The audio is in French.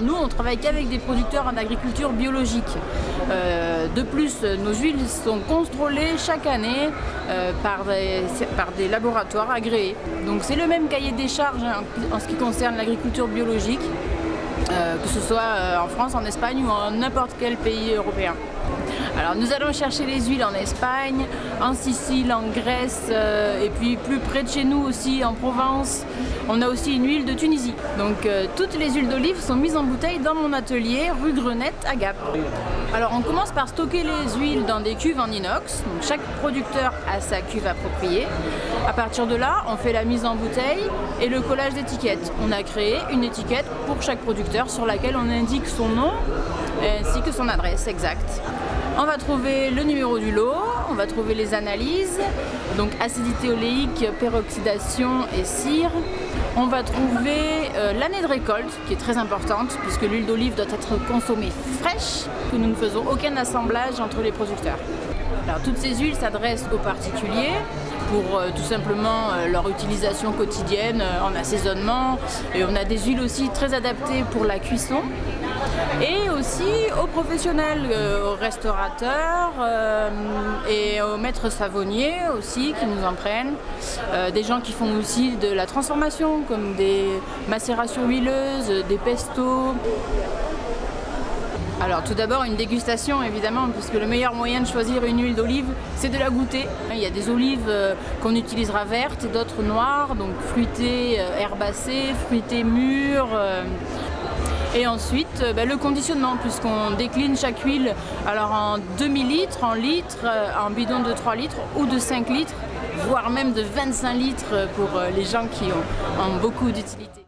Alors nous, on travaille qu'avec des producteurs en agriculture biologique. De plus, nos huiles sont contrôlées chaque année par des laboratoires agréés. Donc c'est le même cahier des charges en ce qui concerne l'agriculture biologique, que ce soit en France, en Espagne ou en n'importe quel pays européen. Alors nous allons chercher les huiles en Espagne, en Sicile, en Grèce et puis plus près de chez nous aussi en Provence. On a aussi une huile de Tunisie. Donc toutes les huiles d'olive sont mises en bouteille dans mon atelier rue Grenette à Gap. Alors on commence par stocker les huiles dans des cuves en inox. Donc chaque producteur a sa cuve appropriée. À partir de là, on fait la mise en bouteille et le collage d'étiquettes. On a créé une étiquette pour chaque producteur sur laquelle on indique son nom ainsi que son adresse exacte. On va trouver le numéro du lot, on va trouver les analyses, donc acidité oléique, peroxydation et cire. On va trouver l'année de récolte qui est très importante puisque l'huile d'olive doit être consommée fraîche, que nous ne faisons aucun assemblage entre les producteurs. Alors toutes ces huiles s'adressent aux particuliers pour tout simplement leur utilisation quotidienne en assaisonnement, et on a des huiles aussi très adaptées pour la cuisson. Et aussi aux professionnels, aux restaurateurs et aux maîtres savonniers aussi qui nous en prennent. Des gens qui font aussi de la transformation comme des macérations huileuses, des pestos. Alors tout d'abord une dégustation évidemment, puisque le meilleur moyen de choisir une huile d'olive c'est de la goûter. Il y a des olives qu'on utilisera vertes et d'autres noires, donc fruitées, herbacées, fruitées mûres. Et ensuite le conditionnement, puisqu'on décline chaque huile alors en demi-litre, en litres, en bidon de 3 litres ou de 5 litres, voire même de 25 litres pour les gens qui ont beaucoup d'utilité.